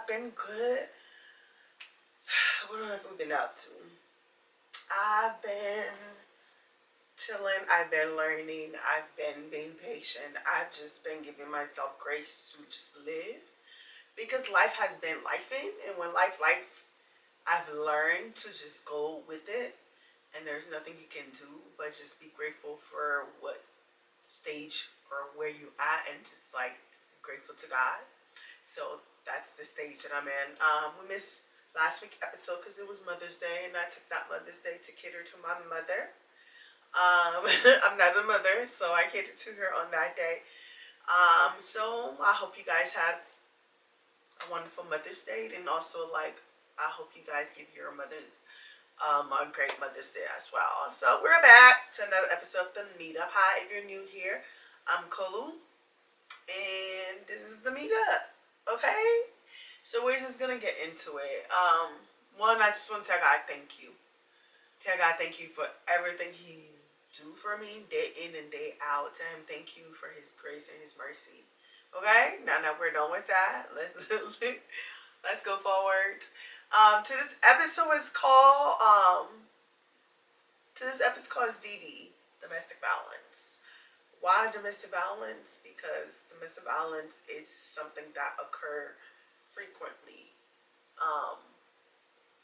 been good. What have we been up to? I've been chilling. I've been learning. I've been being patient. I've just been giving myself grace to just live because life has been lifing, and when life, I've learned to just go with it, and there's nothing you can do but just be grateful for what stage or where you at, and just like grateful to God. So that's the stage that I'm in. We missed last week episode because it was Mother's Day, and I took that Mother's Day to cater to my mother. I'm not a mother, so I catered to her on that day. So I hope you guys had a wonderful Mother's Day, and also like I hope you guys give your mother a great Mother's Day as well. So we're back to another episode of the Meetup. Hi, if you're new here, I'm Kolu, and this is the Meetup. Okay, so we're just gonna get into it. One, I just want to tell God thank you. Tell God thank you for everything He's do for me day in and day out. Tell Him thank you for His grace and His mercy. Okay, now that we're done with that, let's go forward. To this episode is called is DD, domestic violence. Why domestic violence? Because domestic violence is something that occur frequently. Um,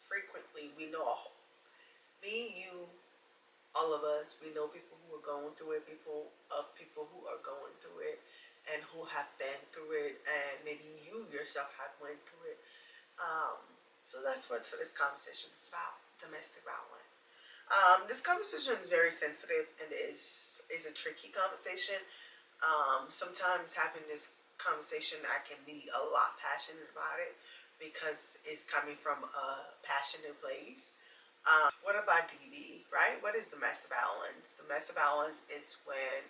frequently, we know me, you, all of us. We know people who are going through it. People who are going through it, and who have been through it, and maybe you yourself have went through it. So that's what today's conversation is about: domestic violence. This conversation is very sensitive and is a tricky conversation. Sometimes having this conversation, I can be a lot passionate about it because it's coming from a passionate place. What about DD, right? What is domestic violence? Domestic violence is when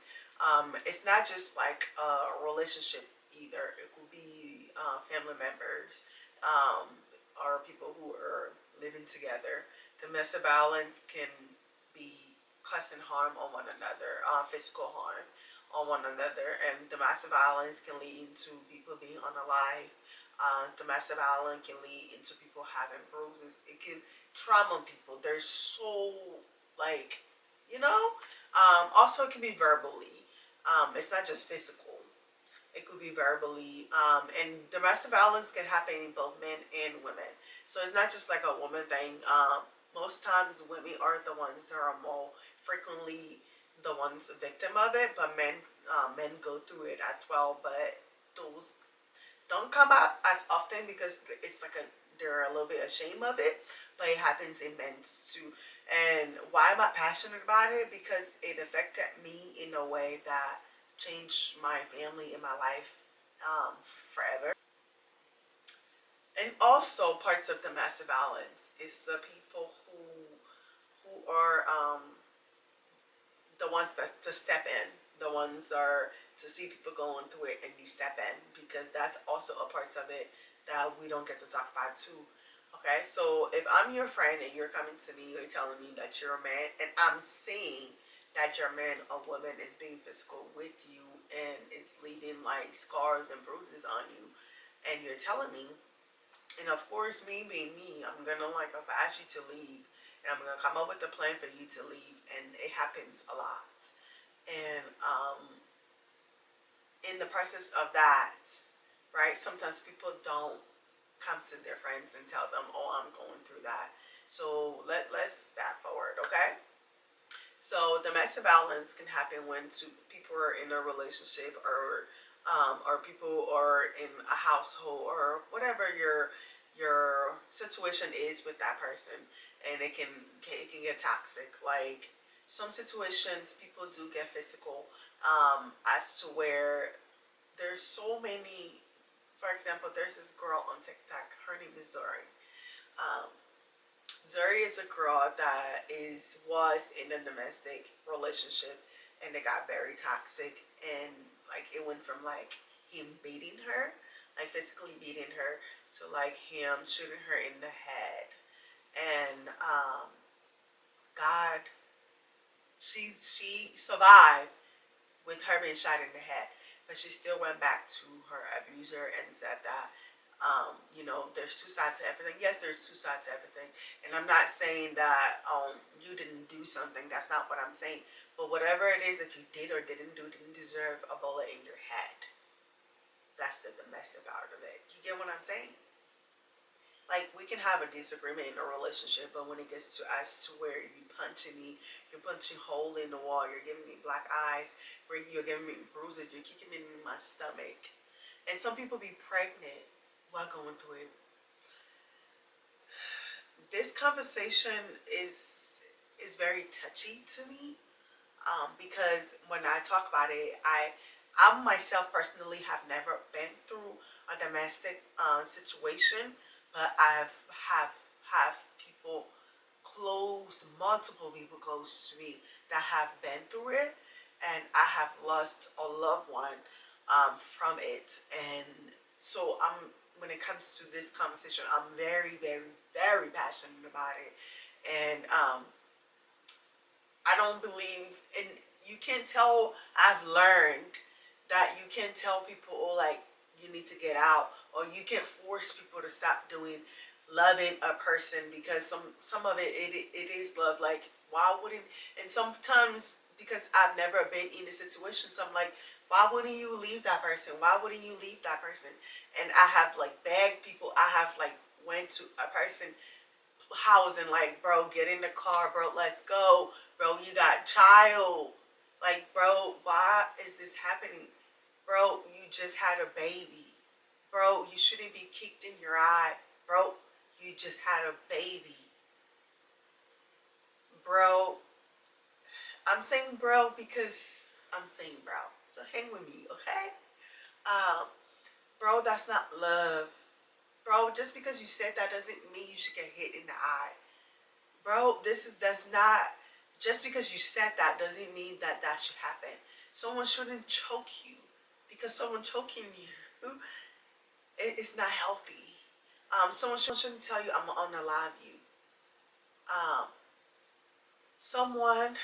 it's not just like a relationship either. It could be family members or people who are living together. Domestic violence can be causing harm on one another, physical harm on one another, and domestic violence can lead into people being unalive. Domestic violence can lead into people having bruises. It can trauma people. They're so like, you know. Also, it can be verbally. It's not just physical. It could be verbally. And domestic violence can happen in both men and women. So it's not just like a woman thing. Most times women are the ones that are more frequently the ones victim of it, but men go through it as well. But those don't come out as often because it's like they're a little bit ashamed of it, but it happens in men too. And why am I passionate about it? Because it affected me in a way that changed my family and my life forever. And also parts of domestic violence is the people who are the ones that to step in, the ones are to see people going through it and you step in, because that's also a part of it that we don't get to talk about too. Okay, so if I'm your friend and you're coming to me, you're telling me that you're a man, and I'm seeing that your man or woman is being physical with you and is leaving like scars and bruises on you, and you're telling me, and of course, me being me, I'm gonna like advise you to leave, and I'm gonna come up with a plan for you to leave, and it happens a lot. And in the process of that, right? Sometimes people don't come to their friends and tell them, "Oh, I'm going through that." So let's back forward, okay? So domestic violence can happen when two people are in a relationship, or people are in a household, or whatever your situation is with that person, and it can get toxic. Like some situations, people do get physical, as to where there's so many. For example, there's this girl on TikTok. Her name is Zori. Um, Zuri is a girl that was in a domestic relationship, and it got very toxic, and like it went from like him beating her, like physically beating her, to like him shooting her in the head. And God, she survived with her being shot in the head, but she still went back to her abuser and said that There's two sides to everything. Yes, there's two sides to everything. And I'm not saying that you didn't do something. That's not what I'm saying. But whatever it is that you did or didn't do didn't deserve a bullet in your head. That's the domestic part of it. You get what I'm saying? Like, we can have a disagreement in a relationship, but when it gets to us to where you punching me, you're punching hole in the wall, you're giving me black eyes, where you're giving me bruises, you're kicking me in my stomach. And some people be pregnant while going through it. This conversation is very touchy to me, because when I talk about it, I myself personally have never been through a domestic situation, but have people close, multiple people close to me that have been through it, and I have lost a loved one from it. And so when it comes to this conversation, I'm very, very, very passionate about it. And I don't believe, and you can't tell, I've learned that you can't tell people, oh, like, you need to get out, or you can't force people to stop doing loving a person, because some of it is love. Like, why wouldn't, and sometimes, because I've never been in a situation, so I'm like, why wouldn't you leave that person? Why wouldn't you leave that person? And I have like begged people, I have like went to a person house and like, bro, get in the car, bro, let's go, bro, you got child, like, bro, why is this happening, bro, you just had a baby, bro, you shouldn't be kicked in your eye, bro, you just had a baby, bro. I'm saying bro because I'm saying bro, so hang with me, okay? um Bro, that's not love. Bro, just because you said that doesn't mean you should get hit in the eye. Bro, that's not, just because you said that doesn't mean that that should happen. Someone shouldn't choke you, because someone choking you, it's not healthy. Someone shouldn't tell you I'm gonna unalive you. Um, someone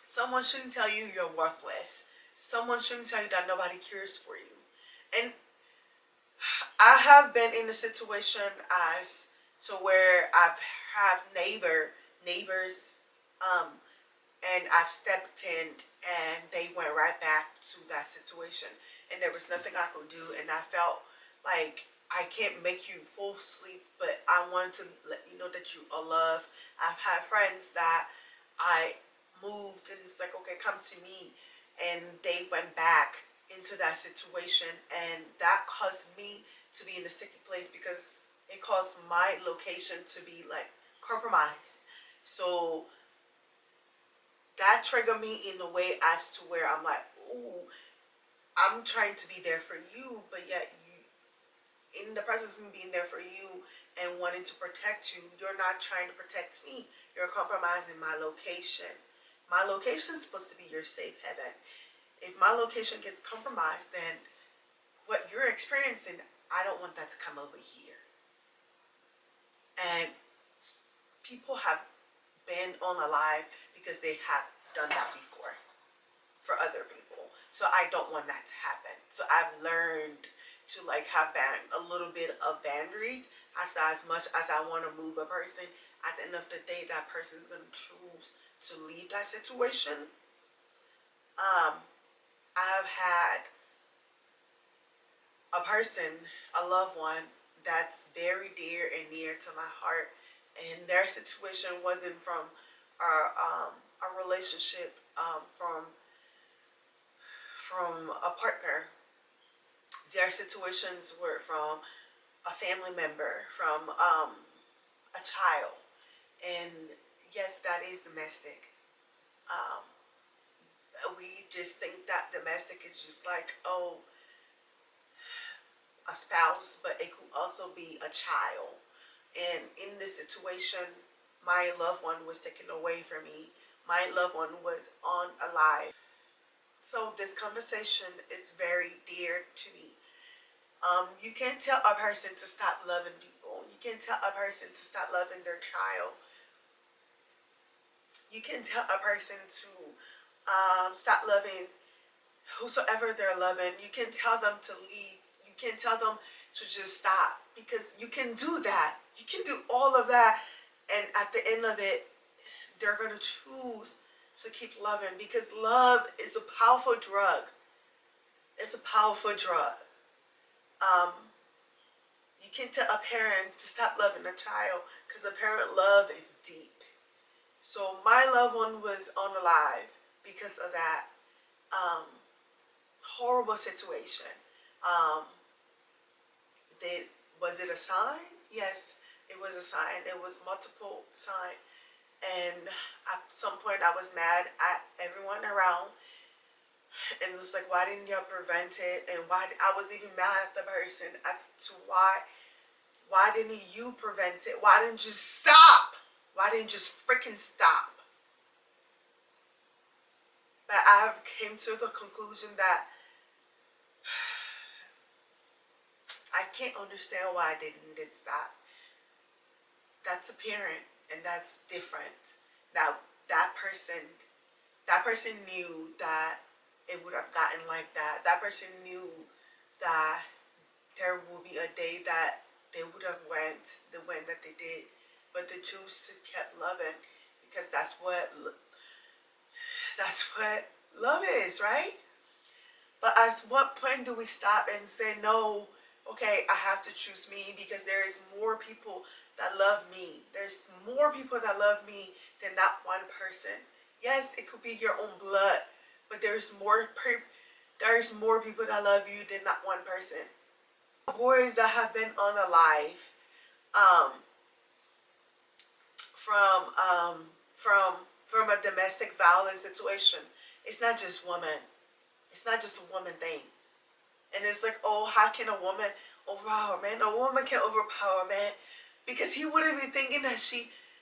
someone shouldn't tell you you're worthless. Someone shouldn't tell you that nobody cares for you. And I have been in a situation as to where I've have neighbors, um, and I've stepped in and they went right back to that situation, and there was nothing I could do, and I felt like I can't make you fall asleep, but I wanted to let you know that you are loved. I've had friends that I moved and it's like, okay, come to me, and they went back into that situation, and that caused me to be in a sticky place, because it caused my location to be like compromised. So that triggered me in a way as to where I'm like, ooh, I'm trying to be there for you, but yet you, in the process of me being there for you and wanting to protect you, you're not trying to protect me. You're compromising my location. My location is supposed to be your safe haven. If my location gets compromised, then what you're experiencing, I don't want that to come over here. And people have been on alive because they have done that before for other people. So I don't want that to happen. So I've learned to like have a little bit of boundaries, as much as I want to move a person. At the end of the day, that person's gonna choose to leave that situation. Um, I've had a person, a loved one, that's very dear and near to my heart, and their situation wasn't from a relationship, from a partner. Their situations were from a family member, from a child, and yes, that is domestic. Um, we just think that domestic is just like, oh, a spouse, but it could also be a child. And in this situation, my loved one was taken away from me. My loved one was unalive. So this conversation is very dear to me. You can't tell a person to stop loving people. You can't tell a person to stop loving their child. You can tell a person to stop loving whosoever they're loving. You can tell them to leave. You can tell them to just stop, because you can do that. You can do all of that, and at the end of it, they're going to choose to keep loving, because love is a powerful drug. It's a powerful drug. You can't tell a parent to stop loving a child, because a parent love is deep. So my loved one was unalive because of that horrible situation. Um, was it a sign? Yes, it was a sign. It was multiple signs. And at some point I was mad at everyone around. And it's like, why didn't y'all prevent it? And why I was even mad at the person as to why didn't you prevent it? Why didn't you stop? Why didn't you just freaking stop? But I have came to the conclusion that I can't understand why I didn't stop. That's a parent, and that's different. That person knew that it would have gotten like that. That person knew that there will be a day that they would have went the way that they did, but they chose to keep loving, because that's what love is, right? But at what point do we stop and say, no, okay, I have to choose me, because there is more people that love me. There's more people that love me than that one person. Yes, it could be your own blood, but there's more people that love you than that one person. Boys that have been unalive from from a domestic violence situation. It's not just women. It's not just a woman thing. And it's like, oh, how can a woman overpower a man? A woman can overpower a man, because he wouldn't be thinking that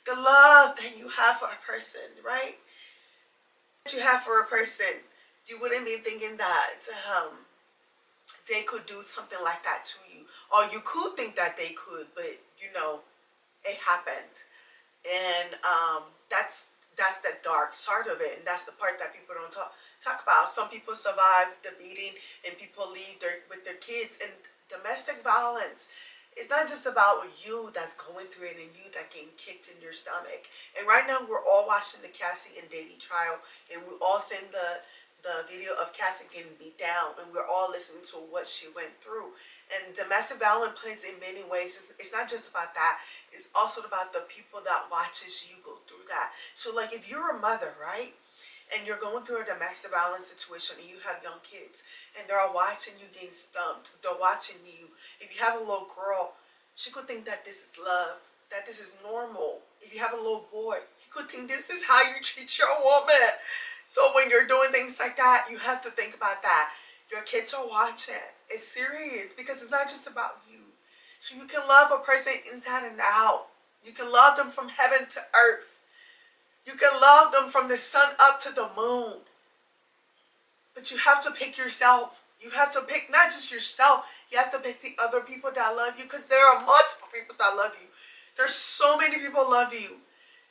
the love that you have for a person, right? That you have for a person, you wouldn't be thinking that they could do something like that to you. Or you could think that they could, but it happened. And that's the dark side of it, and that's the part that people don't talk about. Some people survive the beating, and people leave with their kids. And domestic violence, it's not just about you that's going through it and you that getting kicked in your stomach. And right now we're all watching the Cassie and Diddy trial, and we all seen the video of Cassie getting beat down, and we're all listening to what she went through. And domestic violence plays in many ways. It's not just about that. It's also about the people that watches you go through that. So like, if you're a mother, right, and you're going through a domestic violence situation, and you have young kids, and they're watching you getting stumped, they're watching you. If you have a little girl, she could think that this is love, that this is normal. If you have a little boy, he could think this is how you treat your woman. So when you're doing things like that, you have to think about that. Your kids are watching. It's serious, because it's not just about you. So you can love a person inside and out. You can love them from heaven to earth. You can love them from the sun up to the moon. But you have to pick yourself. You have to pick not just yourself. You have to pick the other people that love you, because there are multiple people that love you. There's so many people love you.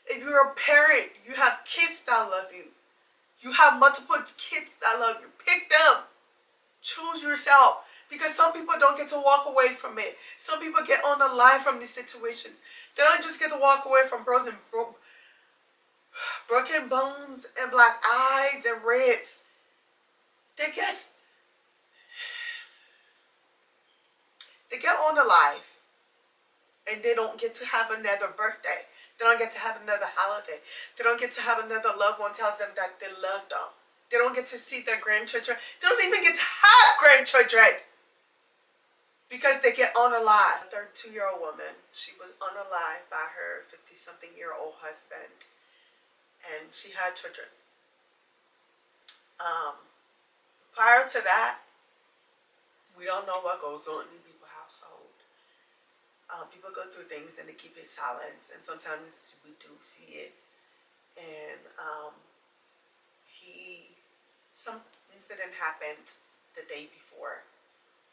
If you're a parent, you have kids that love you. You have multiple kids that love you. Pick them. Choose yourself. Because some people don't get to walk away from it. Some people get on the line from these situations. They don't just get to walk away from broken bones and black eyes and ribs. They get on the life, and they don't get to have another birthday. They don't get to have another holiday. They don't get to have another loved one tells them that they love them. They don't get to see their grandchildren. They don't even get to have grandchildren, because they get unalive. A 32-year-old woman, she was unalive by her 50-something-year-old husband, and she had children. Prior to that, we don't know what goes on in people's household. People go through things and they keep it silent, and sometimes we do see it. And some incident happened the day before.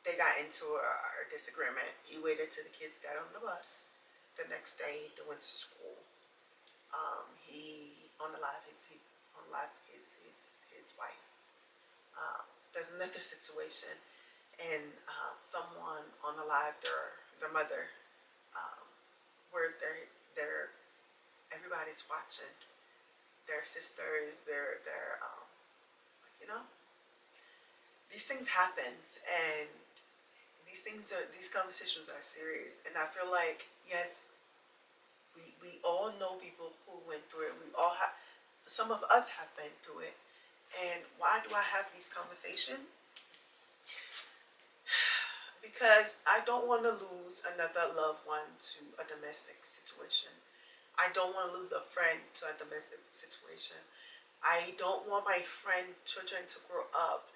They got into a disagreement. He waited till the kids got on the bus. The next day, they went to school. He unalived his wife. There's another situation. and someone on the live, their mother, um, where they're everybody's watching, their sisters, their you know, these things happens, and these conversations are serious, and I feel like, yes, we all know people who went through it. We all have, some of us have been through it. And why do I have these conversations? Because I don't want to lose another loved one to a domestic situation. I don't want to lose a friend to a domestic situation. I don't want my friend children to grow up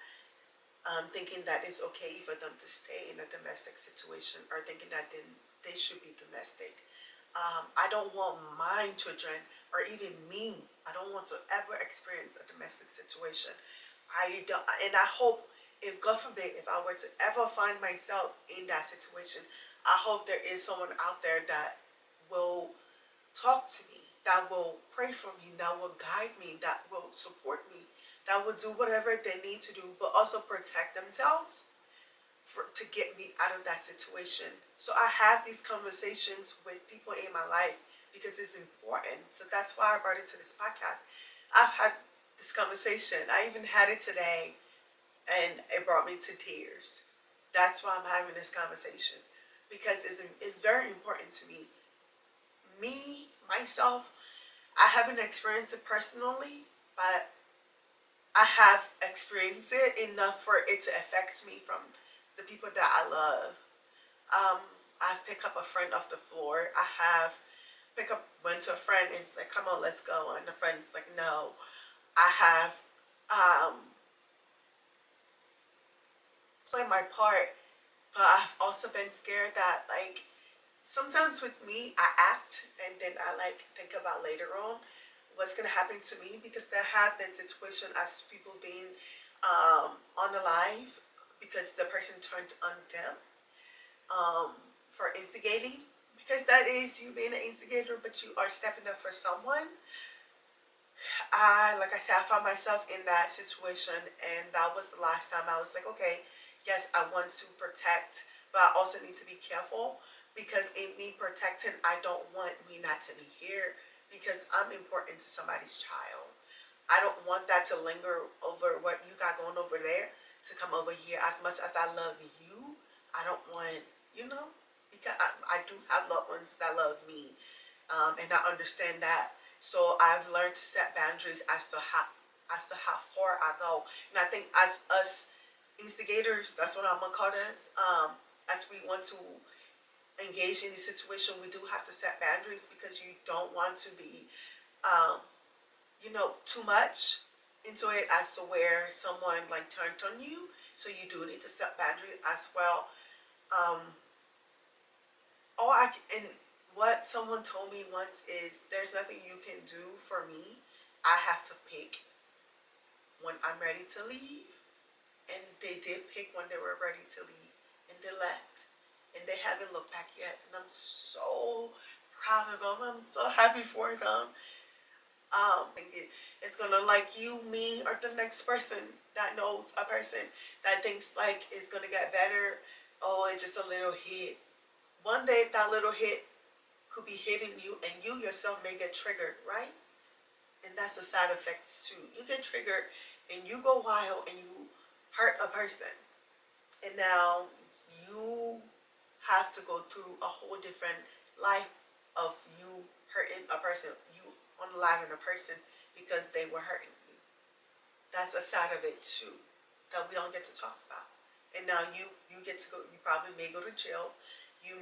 thinking that it's okay for them to stay in a domestic situation, or thinking that then they should be domestic. I don't want my children, or even me, I don't want to ever experience a domestic situation. I don't, and I hope, if God forbid, if I were to ever find myself in that situation, I hope there is someone out there that will talk to me, that will pray for me, that will guide me, that will support me, that will do whatever they need to do, but also protect themselves to get me out of that situation. So I have these conversations with people in my life because it's important. So that's why I brought it to this podcast. I've had this conversation. I even had it today, and it brought me to tears. That's why I'm having this conversation, because it's very important to me. Me, myself, I haven't experienced it personally, but I have experienced it enough for it to affect me from the people that I love. Um, I've picked up a friend off the floor. I have went to a friend and it's like, come on, let's go. And the friend's like, no. I have played my part, but I've also been scared that, like, sometimes with me, I act and then I like think about later on what's gonna happen to me, because there have been situations as people being on the live because the person turned on them for instigating, because that is you being an instigator, but you are stepping up for someone. Like I said, I found myself in that situation, and that was the last time I was like, okay, yes, I want to protect, but I also need to be careful, because in me protecting, I don't want me not to be here, because I'm important to somebody's child. I don't want that to linger over what you got going over there to come over here. As much as I love you, I don't want, because I do have loved ones that love me, and I understand that. So I've learned to set boundaries as to how far I go. And I think as us instigators, that's what I'm gonna call this. As we want to engage in the situation, we do have to set boundaries, because you don't want to be, um, too much into it as to where someone like turned on you. So you do need to set boundaries as well. Um, and what someone told me once is, there's nothing you can do for me. I have to pick when I'm ready to leave. And they did pick when they were ready to leave, and they left. And they haven't looked back yet. And I'm so proud of them. I'm so happy for them. It's gonna, like, you, me, or the next person that knows a person that thinks like it's gonna get better. Oh, it's just a little hit. One day that little hit could be hitting you, and you yourself may get triggered, right? And that's the side effects too. You get triggered and you go wild and you hurt a person. And now you have to go through a whole different life of you hurting a person, you unaliving a person because they were hurting you. That's a side of it too that we don't get to talk about. And now you get to go. You probably may go to jail. Your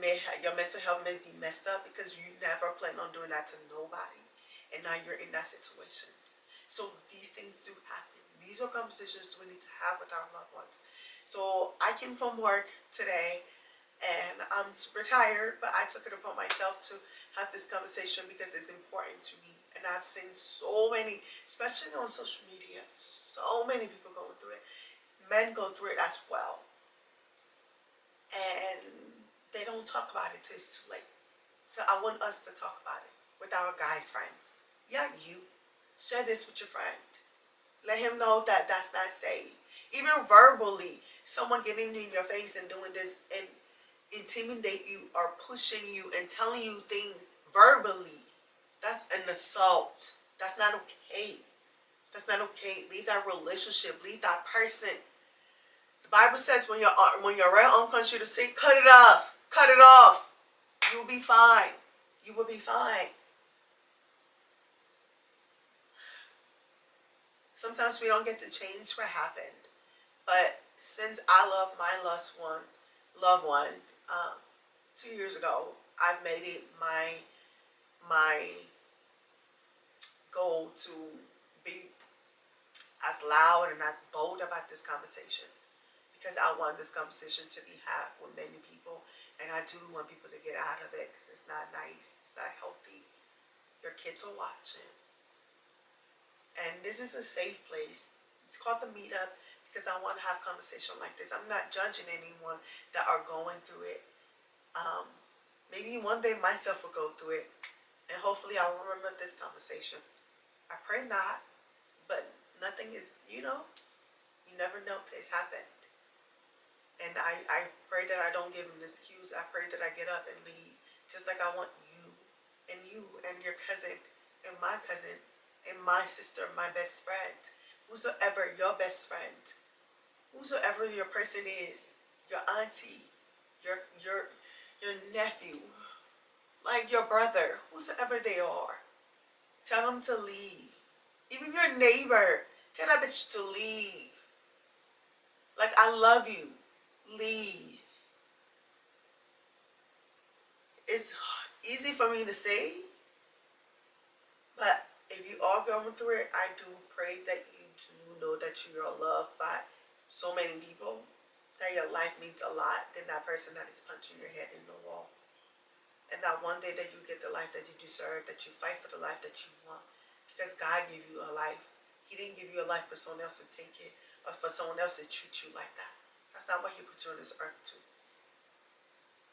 mental health may be messed up because you never planned on doing that to nobody, and now you're in that situation. So these things do happen. These are conversations we need to have with our loved ones. So I came from work today, and I'm super tired, but I took it upon myself to have this conversation because it's important to me. And I've seen so many, especially on social media, so many people going through it. Men go through it as well. And they don't talk about it till it's too late. So I want us to talk about it with our guys' friends. Yeah, you. Share this with your friend. Let him know that that's not safe. Even verbally, someone getting in your face and doing this and intimidate you or pushing you and telling you things verbally, that's an assault. That's not okay. That's not okay. Leave that relationship. Leave that person. The Bible says when your right arm comes you to see, cut it off. Cut it off. You will be fine. You will be fine. Sometimes we don't get to change what happened. But since I love my loved one, 2 years ago, I've made it my goal to be as loud and as bold about this conversation, because I want this conversation to be had with many people, and I do want people to get out of it because it's not nice, it's not healthy. Your kids are watching, and this is a safe place. It's called the meetup because I want to have conversation like this. I'm not judging anyone that are going through it. Maybe one day myself will go through it, and hopefully I'll remember this conversation. I pray not, but nothing is, you never know till it's happened. And I pray that I don't give an excuse. I pray that I get up and leave, just like I want you and your cousin and my sister, my best friend, whosoever your best friend, whosoever your person is, your auntie, your nephew, like your brother, whosoever they are, tell them to leave. Even your neighbor, tell that bitch to leave. Like, I love you. Leave. It's easy for me to say, but if you are going through it, I do pray that you do know that you are loved by so many people, that your life means a lot than that person that is punching your head in the wall. And that one day that you get the life that you deserve, that you fight for the life that you want. Because God gave you a life. He didn't give you a life for someone else to take it, or for someone else to treat you like that. That's not what He put you on this earth to.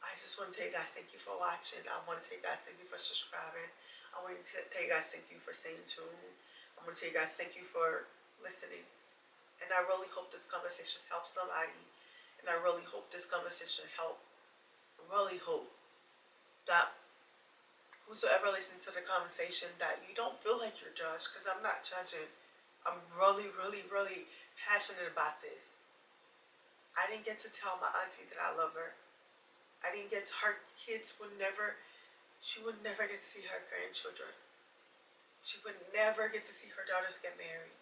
I just want to tell you guys thank you for watching. I want to tell you guys thank you for subscribing. I want to tell you guys thank you for staying tuned. I want to tell you guys thank you for listening. And I really hope this conversation helps somebody. And I really hope this conversation helps. I really hope that whosoever listens to the conversation, that you don't feel like you're judged, because I'm not judging. I'm really, really, really passionate about this. I didn't get to tell my auntie that I love her. I didn't get to, her kids would never, she would never get to see her grandchildren. She would never get to see her daughters get married.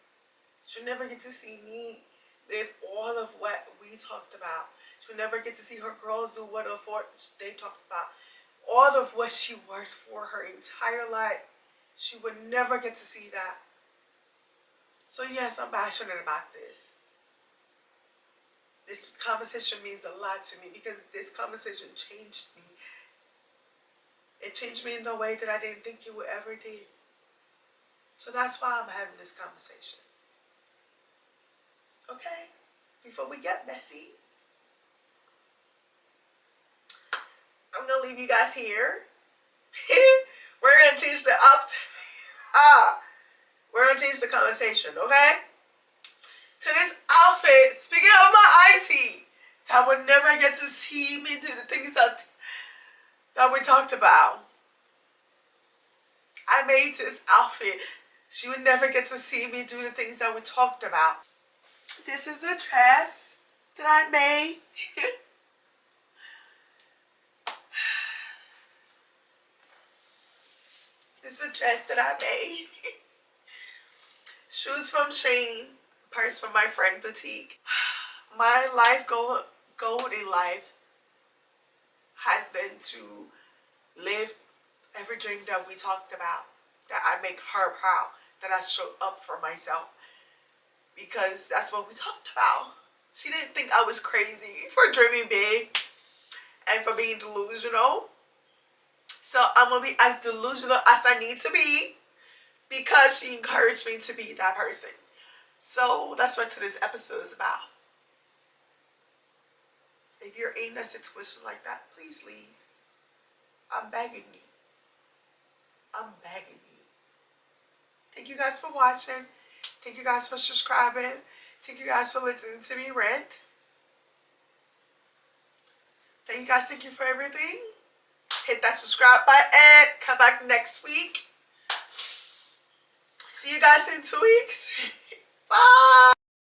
She would never get to see me live all of what we talked about. She would never get to see her girls do what they talked about. All of what she worked for her entire life, she would never get to see that. So yes, I'm passionate about this. This conversation means a lot to me because this conversation changed me. It changed me in the way that I didn't think it would ever do. So that's why I'm having this conversation. Okay? Before we get messy, I'm going to leave you guys here. We're going to change we're going to change the conversation, okay? To this outfit, speaking of my auntie, that would never get to see me do the things that we talked about. I made this outfit. She would never get to see me do the things that we talked about. This is a dress that I made. This is a dress that I made. Shoes from Shane. Purse from my friend Boutique. My life goal in life has been to live every dream that we talked about. That I make her proud. That I show up for myself. Because that's what we talked about. She didn't think I was crazy for dreaming big and for being delusional. So I'm going to be as delusional as I need to be because she encouraged me to be that person. So that's what today's episode is about. If you're in a situation like that, please leave. I'm begging you. I'm begging you. Thank you guys for watching. Thank you guys for subscribing. Thank you guys for listening to me rant. Thank you guys. Thank you for everything. Hit that subscribe button. Come back next week. See you guys in 2 weeks. Bye.